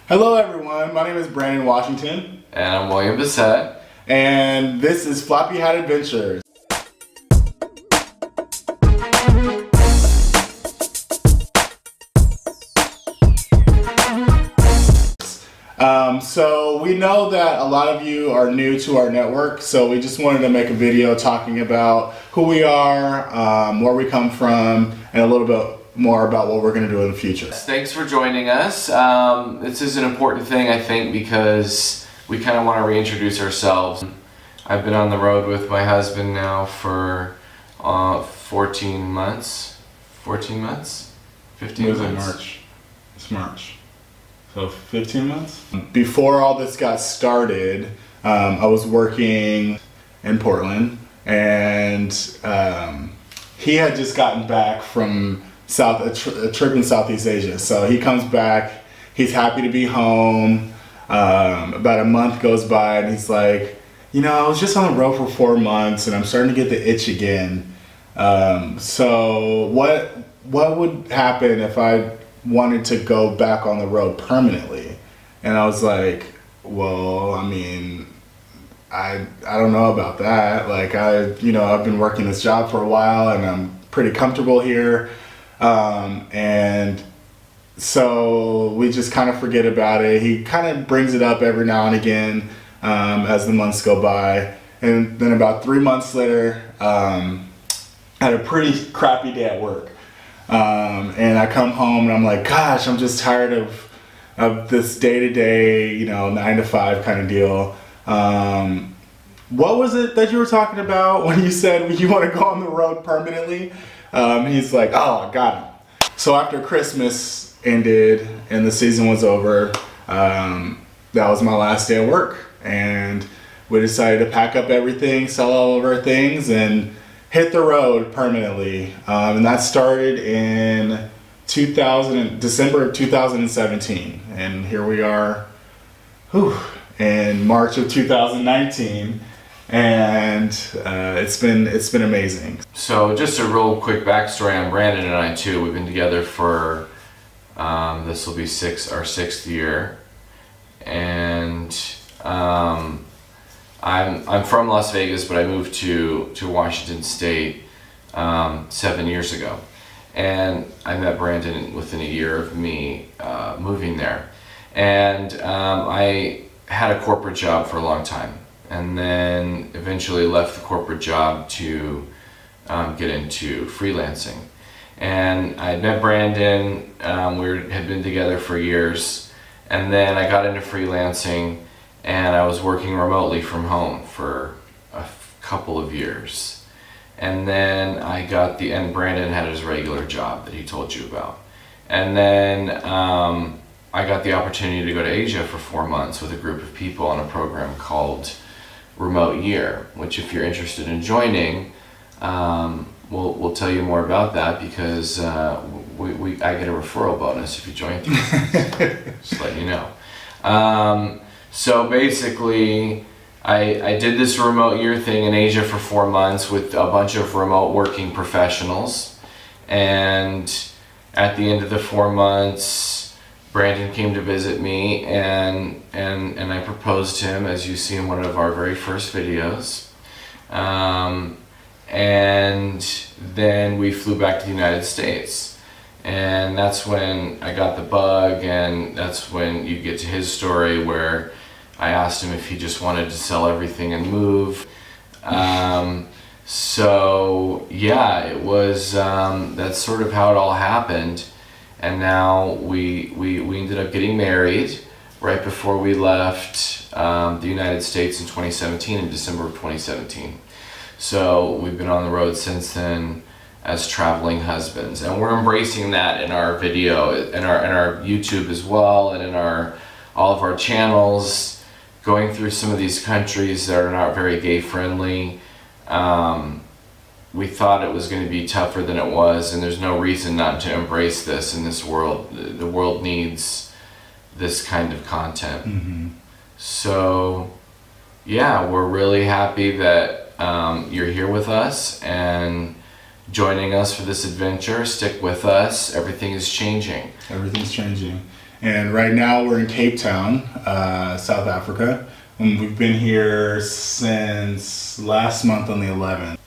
Hello everyone, my name is Brandon Washington. And I'm William Bissett. And this is Floppy Hat Adventures. So we know that a lot of you are new to our network, so we just wanted to make a video talking about who we are, where we come from, and a little bit more about what we're going to do in the future. Thanks for joining us. This is an important thing, I think, because we kind of want to reintroduce ourselves. I've been on the road with my husband now for 14 months. 14 months? 15 months? It was in March. It's March. So 15 months? Before all this got started, I was working in Portland, and he had just gotten back from a trip in Southeast Asia. So he comes back, he's happy to be home. About a month goes by and he's like, you know, I was just on the road for 4 months and I'm starting to get the itch again. So what would happen if I wanted to go back on the road permanently? And I was like, well, I mean, I don't know about that. Like, I've been working this job for a while and I'm pretty comfortable here. And so we just kind of forget about it. He kind of brings it up every now and again as the months go by. And then about 3 months later, I had a pretty crappy day at work. And I come home and I'm like, gosh, I'm just tired of this day-to-day, 9 to 5 kind of deal. What was it that you were talking about when you said you want to go on the road permanently? He's like, oh, I got him. So after Christmas ended and the season was over, that was my last day of work. And we decided to pack up everything, sell all of our things, and hit the road permanently. And that started in December of 2017. And here we are in March of 2019. And it's been amazing. So just a real quick backstory on Brandon and I too. We've been together for this will be our sixth year, and I'm from Las Vegas, but I moved to Washington State 7 years ago, and I met Brandon within a year of me moving there, and I had a corporate job for a long time. And then eventually left the corporate job to get into freelancing. And I had met Brandon, we had been together for years, and then I got into freelancing and I was working remotely from home for a couple of years. And then and Brandon had his regular job that he told you about. And then I got the opportunity to go to Asia for 4 months with a group of people on a program called Remote Year, which if you're interested in joining, we'll tell you more about that, because I get a referral bonus if you join. Just let you know. So basically, I did this Remote Year thing in Asia for 4 months with a bunch of remote working professionals, and at the end of the 4 months, Brandon came to visit me, and I proposed to him, as you see in one of our very first videos. And then we flew back to the United States. And that's when I got the bug, and that's when you get to his story where I asked him if he just wanted to sell everything and move. So yeah, it was, that's sort of how it all happened. And now we ended up getting married right before we left the United States in 2017, in December of 2017. So we've been on the road since then as traveling husbands, and we're embracing that in our video, in our YouTube as well, and in all of our channels, going through some of these countries that are not very gay friendly. We thought it was going to be tougher than it was, and there's no reason not to embrace this in this world. The world needs this kind of content. Mm-hmm. So yeah, we're really happy that you're here with us and joining us for this adventure. Stick with us. Everything is changing. Everything's changing. And right now we're in Cape Town, South Africa. And we've been here since last month on the 11th.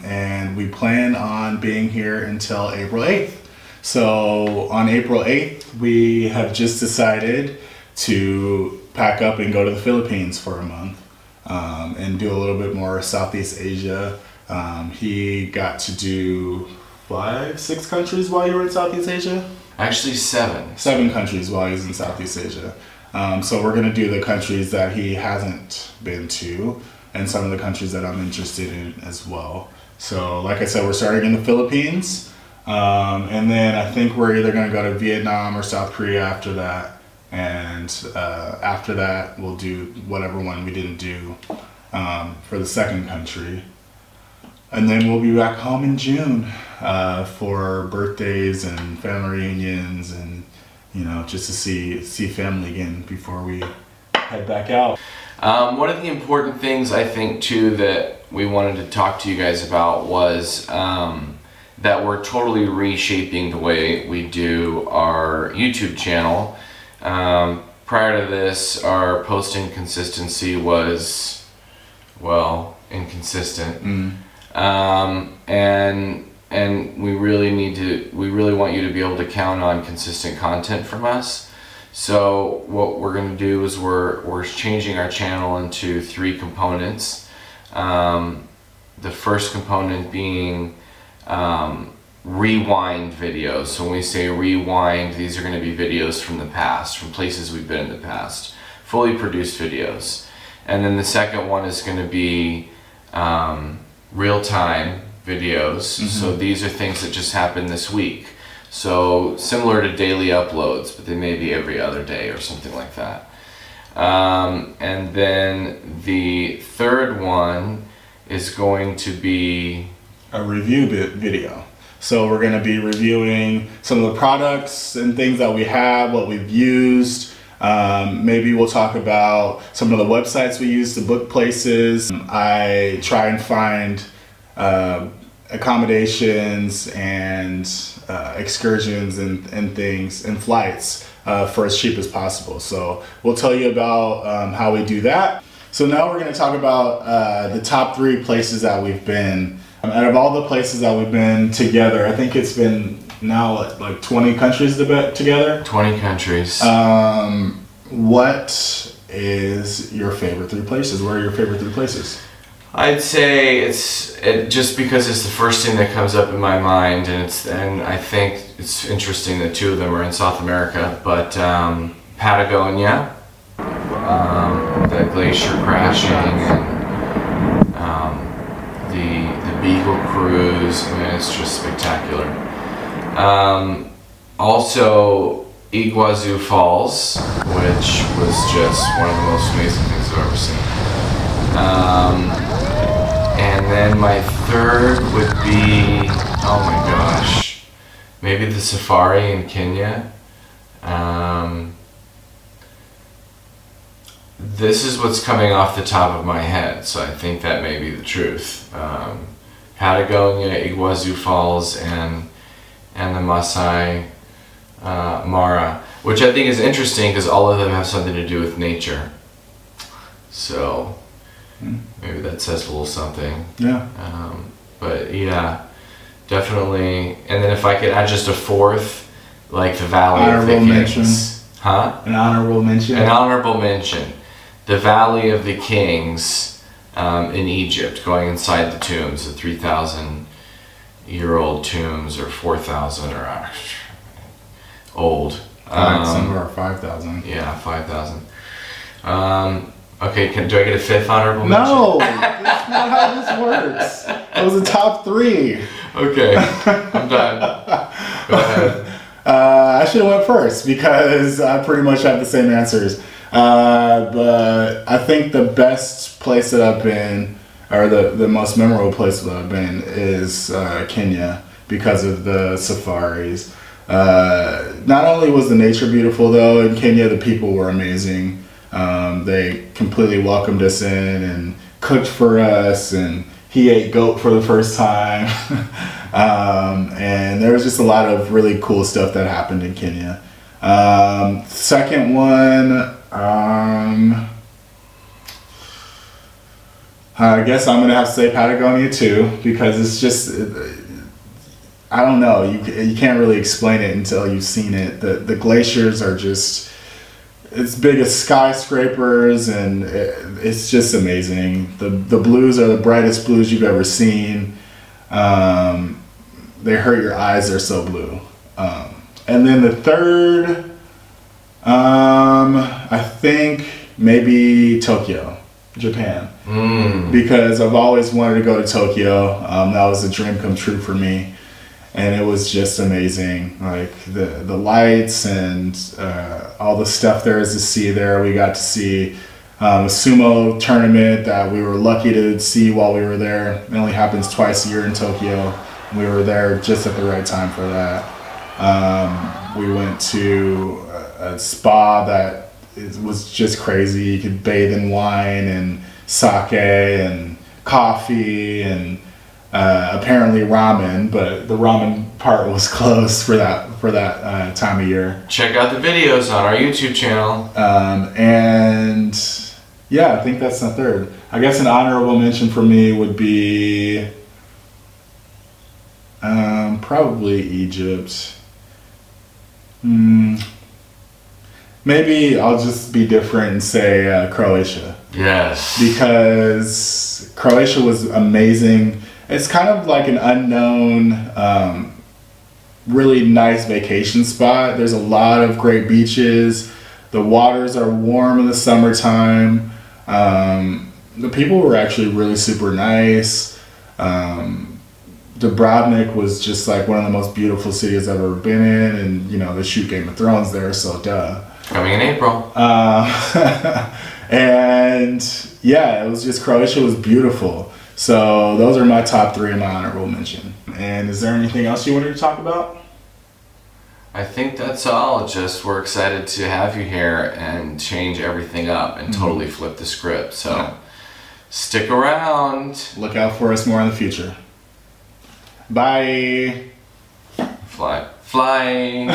And we plan on being here until April 8th. So on April 8th, we have just decided to pack up and go to the Philippines for a month and do a little bit more Southeast Asia. He got to do 5-6 countries while you were in Southeast Asia? Actually 7. 7 countries while he was in Southeast Asia. So we're going to do the countries that he hasn't been to and some of the countries that I'm interested in as well. So like I said, we're starting in the Philippines. And then I think we're either going to go to Vietnam or South Korea after that. And after that, we'll do whatever one we didn't do for the second country. And then we'll be back home in June for birthdays and family reunions and, you know, just to see family again before we head back out. One of the important things I think too that we wanted to talk to you guys about was that we're totally reshaping the way we do our YouTube channel. Prior to this, our posting consistency was, well, inconsistent. And we really want you to be able to count on consistent content from us. So what we're going to do is we're changing our channel into 3 components. The first component being rewind videos. So when we say rewind, these are going to be videos from the past, from places we've been in the past, fully produced videos. And then the second one is going to be real-time videos. So these are things that just happened this week. So similar to daily uploads, but they may be every other day or something like that. And then the third one is going to be a review video. So we're going to be reviewing some of the products and things that we have, what we've used. Maybe we'll talk about some of the websites we use to book places. I try and find accommodations and excursions and things and flights for as cheap as possible. So we'll tell you about how we do that. So now we're going to talk about the top 3 places that we've been. Out of all the places that we've been together, I think it's been now like 20 countries together. 20 countries. What is your favorite 3 places? Where are your favorite 3 places? I'd say it's just because it's the first thing that comes up in my mind, and I think it's interesting that 2 of them are in South America. But Patagonia, the glacier crashing, and the Beagle cruise. I mean, it's just spectacular. Also Iguazu Falls, which was just one of the most amazing things I've ever seen. And then my third would be, oh my gosh, maybe the safari in Kenya. This is what's coming off the top of my head, so I think that may be the truth. Patagonia, Iguazu Falls, and the Masai Mara, which I think is interesting because all of them have something to do with nature. So maybe that says a little something. Yeah. But yeah, definitely. And then if I could add just a 4th, like the Valley of the Kings. Huh? An honorable mention? An honorable mention. The Valley of the Kings in Egypt, going inside the tombs, the 3,000-year-old tombs, or 4,000, or old. Some are 5,000. Yeah, 5,000. Okay, do I get a 5th honorable mention? No, that's not how this works. That was the top 3. Okay, I'm done. Go ahead. I should have went first because I pretty much have the same answers. But I think the best place that I've been, or the most memorable place that I've been, is Kenya because of the safaris. Not only was the nature beautiful though, in Kenya the people were amazing. They completely welcomed us in and cooked for us, and he ate goat for the first time. And there was just a lot of really cool stuff that happened in Kenya. Second one, I guess I'm gonna have to say Patagonia too, because it's just, I don't know, you can't really explain it until you've seen it. The glaciers are just, it's big as skyscrapers, and it's just amazing. The blues are the brightest blues you've ever seen. They hurt your eyes, they're so blue. And then the third, I think maybe Tokyo, Japan. Because I've always wanted to go to Tokyo. That was a dream come true for me. And it was just amazing. Like the lights and all the stuff there is to see there. We got to see a sumo tournament that we were lucky to see while we were there. It only happens twice a year in Tokyo. We were there just at the right time for that. We went to a spa that was just crazy. You could bathe in wine and sake and coffee and apparently ramen, but the ramen part was closed for that time of year. Check out the videos on our YouTube channel. And yeah, I think that's the third. I guess an honorable mention for me would be probably Egypt. Maybe I'll just be different and say Croatia. Yes. Because Croatia was amazing. It's kind of like an unknown, really nice vacation spot. There's a lot of great beaches. The waters are warm in the summertime. The people were actually really super nice. Dubrovnik was just like one of the most beautiful cities I've ever been in, and you know, they shoot Game of Thrones there, so duh. Coming in April. And yeah, it was just, Croatia was beautiful. So those are my top three in my honorable mention. And is there anything else you wanted to talk about? I think that's all. Just we're excited to have you here and change everything up and totally flip the script. So stick around. Look out for us more in the future. Bye. Flying.